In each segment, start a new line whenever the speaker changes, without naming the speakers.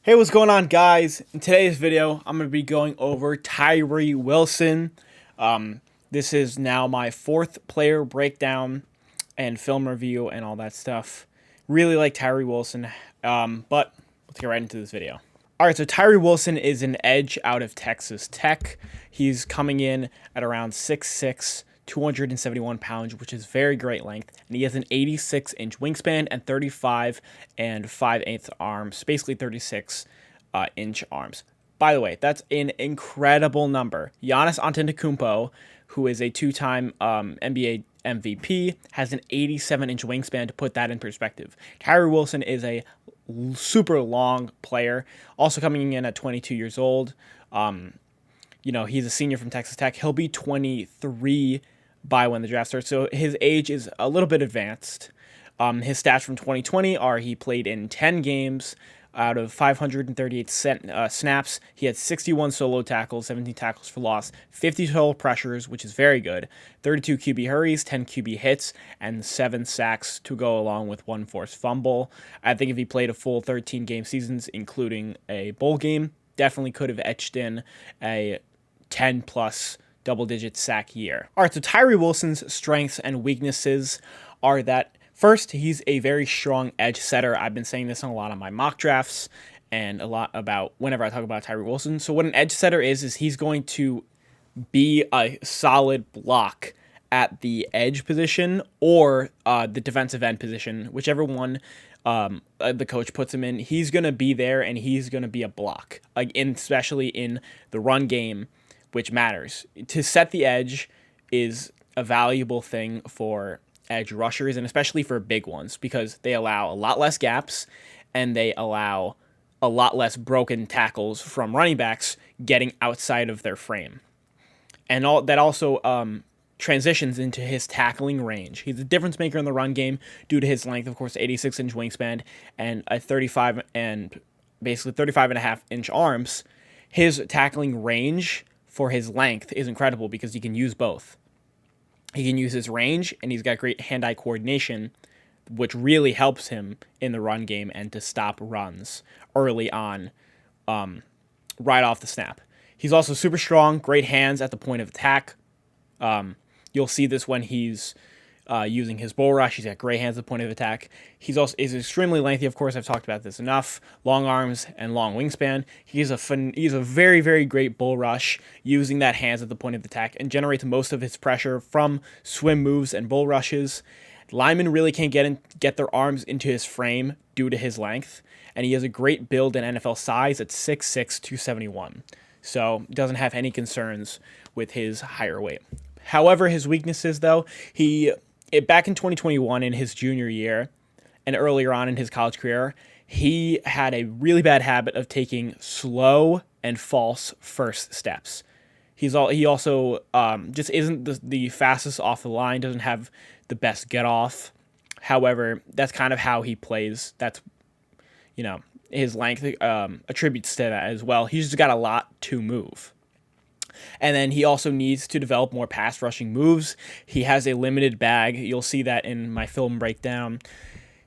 Hey, what's going on, guys? In today's video, I'm going to be going over Tyree Wilson. This is now my fourth player breakdown and film review and all that stuff. Really like Tyree Wilson, but let's get right into this video. All right, so Tyree Wilson is an edge out of Texas Tech. He's coming in at around 6'6", 271 pounds, which is very great length, and he has an 86-inch wingspan and 35 and 5/8 arms, basically 36-inch arms. By the way, that's an incredible number. Giannis Antetokounmpo, who is a two-time NBA MVP, has an 87-inch wingspan. To put that in perspective, Tyree Wilson is a super long player, also coming in at 22 years old. He's a senior from Texas Tech. He'll be 23 by when the draft starts, so his age is a little bit advanced. His stats from 2020 are he played in 10 games out of 538 snaps. He had 61 solo tackles, 17 tackles for loss, 50 total pressures, which is very good, 32 QB hurries, 10 QB hits, and 7 sacks to go along with 1 forced fumble. I think if he played a full 13 game seasons, including a bowl game, definitely could have etched in a 10-plus double-digit sack year. All right, so Tyree Wilson's strengths and weaknesses are that, first, he's a very strong edge setter. I've been saying this in a lot of my mock drafts and a lot about whenever I talk about Tyree Wilson. So what an edge setter is he's going to be a solid block at the edge position or the defensive end position, whichever one the coach puts him in. He's going to be there and he's going to be a block, especially in the run game, which matters. To set the edge is a valuable thing for edge rushers, and especially for big ones, because they allow a lot less gaps and they allow a lot less broken tackles from running backs getting outside of their frame. And all that also transitions into his tackling range. He's a difference maker in the run game due to his length, of course, 86-inch wingspan and a 35 and a half inch arms. His tackling range for his length is incredible because he can use both. He can use his range, and he's got great hand-eye coordination, which really helps him in the run game and to stop runs early on, right off the snap. He's also super strong, great hands at the point of attack. You'll see this when he's using his bull rush. He's got great hands at the point of attack. He's extremely lengthy. Of course, I've talked about this enough. Long arms and long wingspan. He's a very, very great bull rush, using that hands at the point of attack, and generates most of his pressure from swim moves and bull rushes. Linemen really can't get their arms into his frame due to his length, and he has a great build and NFL size at 6'6", 271. So doesn't have any concerns with his higher weight. However, his weaknesses, though, back in 2021, in his junior year, and earlier on in his college career, he had a really bad habit of taking slow and false first steps. He also just isn't the fastest off the line, doesn't have the best get off. However, that's kind of how he plays. That's, his length attributes to that as well. He's just got a lot to move. And then he also needs to develop more pass rushing moves. He has a limited bag. You'll see that in my film breakdown.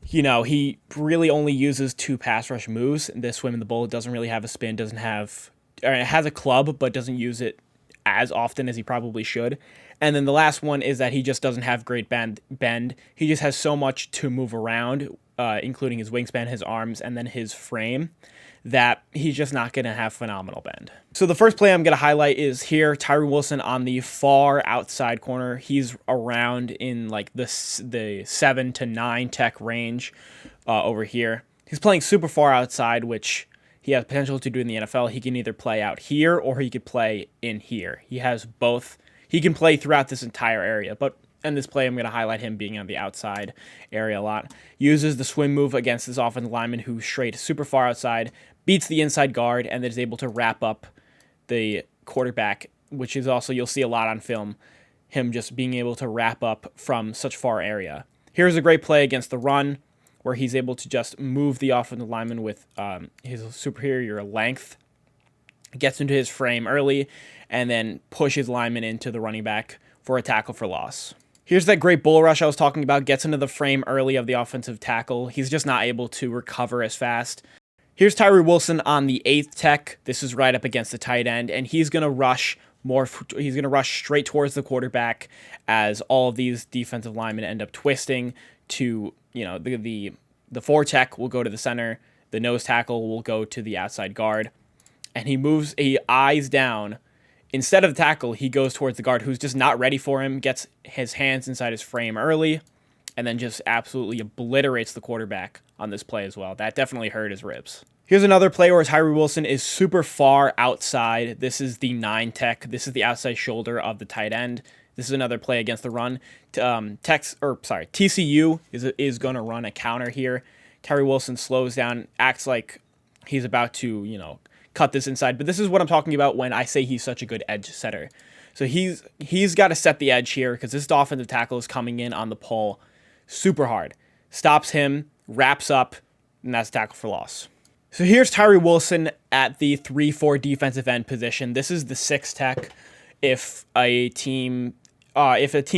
He really only uses 2 pass rush moves. The swim and the bull. Doesn't really have a spin, it has a club, but doesn't use it as often as he probably should. And then the last one is that he just doesn't have great bend. He just has so much to move around, including his wingspan, his arms, and then his frame, that he's just not going to have phenomenal bend. So the first play I'm going to highlight is here, Tyree Wilson on the far outside corner. He's around in like the 7 to 9 tech range over here. He's playing super far outside, which he has potential to do in the NFL. He can either play out here or he could play in here. He has both. He can play throughout this entire area, but in this play, I'm going to highlight him being on the outside area a lot. Uses the swim move against this offensive lineman who's straight super far outside, beats the inside guard, and then is able to wrap up the quarterback, which is also, you'll see a lot on film, him just being able to wrap up from such far area. Here's a great play against the run, where he's able to just move the offensive lineman with his superior length, gets into his frame early, and then pushes lineman into the running back for a tackle for loss. Here's that great bull rush I was talking about. Gets into the frame early of the offensive tackle. He's just not able to recover as fast. Here's Tyree Wilson on the 8th tech. This is right up against the tight end, and he's going to rush he's going to rush straight towards the quarterback as all of these defensive linemen end up twisting to, the 4 tech will go to the center, the nose tackle will go to the outside guard, and he eyes down. Instead of the tackle, he goes towards the guard who's just not ready for him, gets his hands inside his frame early, and then just absolutely obliterates the quarterback on this play as well. That definitely hurt his ribs. Here's another play where Tyree Wilson is super far outside. This is the 9 tech. This is the outside shoulder of the tight end. This is another play against the run. TCU is going to run a counter here. Tyree Wilson slows down, acts like he's about to, cut this inside. But this is what I'm talking about when I say he's such a good edge setter. So he's got to set the edge here because this offensive tackle is coming in on the pull super hard. Stops him, wraps up, and that's a tackle for loss. So here's Tyree Wilson at the 3-4 defensive end position. This is the 6 tech. If a team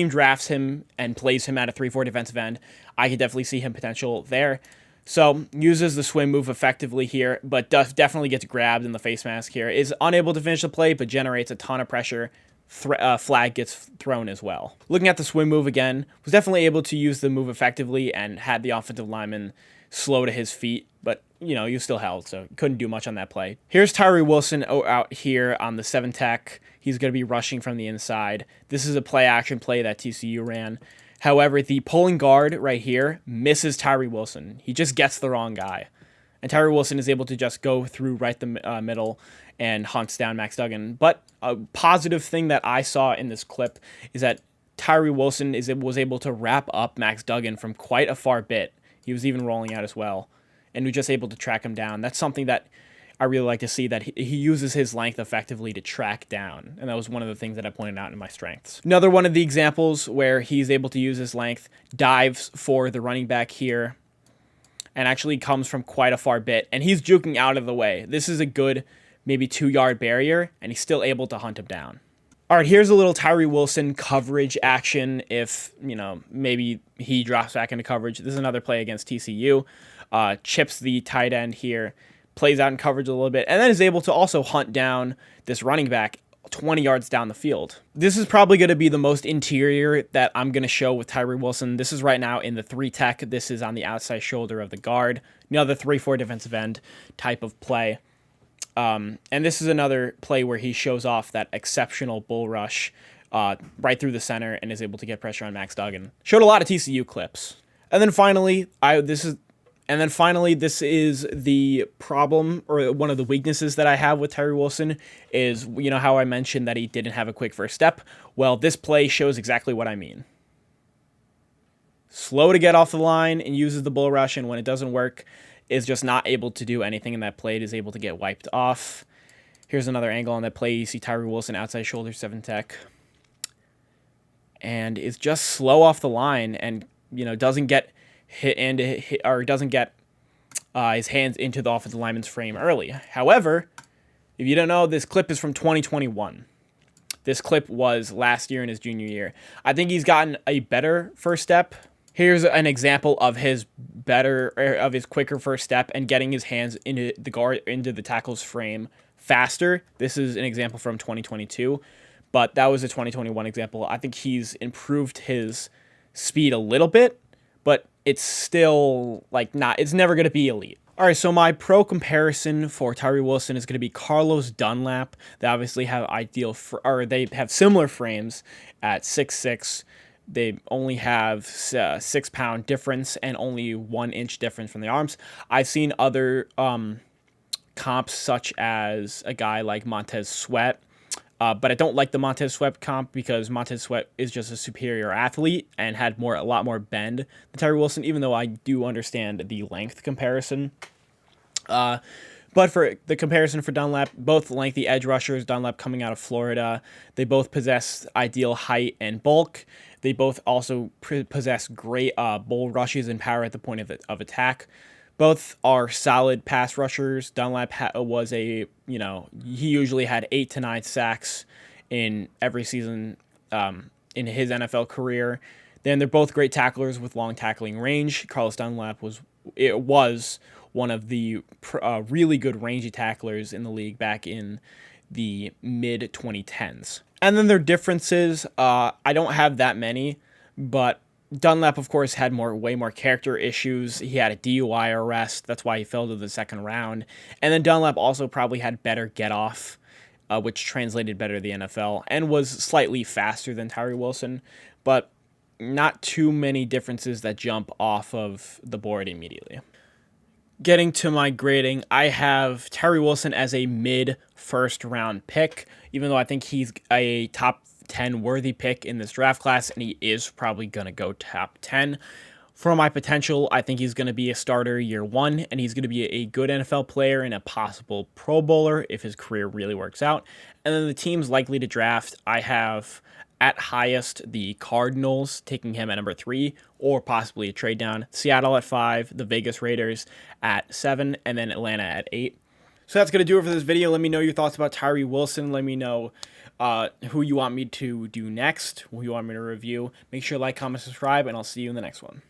drafts him and plays him at a 3-4 defensive end, I could definitely see him potential there. So uses the swim move effectively here, but definitely gets grabbed in the face mask here. Is unable to finish the play, but generates a ton of pressure. Flag gets thrown as well. Looking at the swim move again, was definitely able to use the move effectively and had the offensive lineman slow to his feet, but you still held, so couldn't do much on that play. Here's Tyree Wilson out here on the 7 tech. He's going to be rushing from the inside. This is a play action play that TCU ran. However, the pulling guard right here misses Tyree Wilson. He just gets the wrong guy. And Tyree Wilson is able to just go through right the middle and hunts down Max Duggan. But a positive thing that I saw in this clip is that Tyree Wilson was able to wrap up Max Duggan from quite a far bit. He was even rolling out as well. And was just able to track him down. That's something that I really like to see, that he uses his length effectively to track down. And that was one of the things that I pointed out in my strengths. Another one of the examples where he's able to use his length, dives for the running back here, and actually comes from quite a far bit. And he's juking out of the way. This is a good maybe 2-yard barrier, and he's still able to hunt him down. All right, here's a little Tyree Wilson coverage action if, maybe he drops back into coverage. This is another play against TCU. Chips the tight end here, plays out in coverage a little bit, and then is able to also hunt down this running back 20 yards down the field. This is probably going to be the most interior that I'm going to show with Tyree Wilson. This is right now in the 3 tech. This is on the outside shoulder of the guard. Another 3-4 defensive end type of play. And this is another play where he shows off that exceptional bull rush right through the center and is able to get pressure on Max Duggan. Showed a lot of TCU clips. And then finally, this is the problem, or one of the weaknesses that I have with Tyree Wilson is, how I mentioned that he didn't have a quick first step. Well, this play shows exactly what I mean. Slow to get off the line and uses the bull rush, and when it doesn't work, is just not able to do anything in that play. It is able to get wiped off. Here's another angle on that play. You see Tyree Wilson outside shoulder 7 tech. And is just slow off the line and, doesn't get doesn't get his hands into the offensive lineman's frame early. However, if you don't know, this clip is from 2021. This clip was last year in his junior year. I think he's gotten a better first step. Here's an example of his quicker first step and getting his hands into the tackle's frame faster. This is an example from 2022, but that was a 2021 example. I think he's improved his speed a little bit, but it's still it's never going to be elite. All right, so my pro comparison for Tyree Wilson is going to be Carlos Dunlap. They obviously have they have similar frames at 6'6". They only have 6-pound difference and only 1 inch difference from the arms. I've seen other comps such as a guy like Montez Sweat, but I don't like the Montez Sweat comp because Montez Sweat is just a superior athlete and had a lot more bend than Tyree Wilson, even though I do understand the length comparison. But for the comparison for Dunlap, both lengthy edge rushers, Dunlap coming out of Florida, they both possess ideal height and bulk. They both also possess great bull rushes and power at the point of attack. Both are solid pass rushers. Dunlap he usually had 8 to 9 sacks in every season in his NFL career. Then they're both great tacklers with long tackling range. Carlos Dunlap was one of the really good rangy tacklers in the league back in the mid 2010s. And then their differences, I don't have that many, but Dunlap, of course, had way more character issues. He had a DUI arrest. That's why he fell to the second round. And then Dunlap also probably had better get-off, which translated better to the NFL, and was slightly faster than Tyree Wilson, but not too many differences that jump off of the board immediately. Getting to my grading, I have Tyree Wilson as a mid-first round pick, even though I think he's a top 10 worthy pick in this draft class, and he is probably going to go top 10. For my potential, I think he's going to be a starter year one, and he's going to be a good NFL player and a possible Pro Bowler if his career really works out. And then the teams likely to draft, I have at highest the Cardinals, taking him at number 3, or possibly a trade down. Seattle at 5, the Vegas Raiders at 7, and then Atlanta at 8. So that's going to do it for this video. Let me know your thoughts about Tyree Wilson. Let me know who you want me to do next, who you want me to review. Make sure to like, comment, subscribe, and I'll see you in the next one.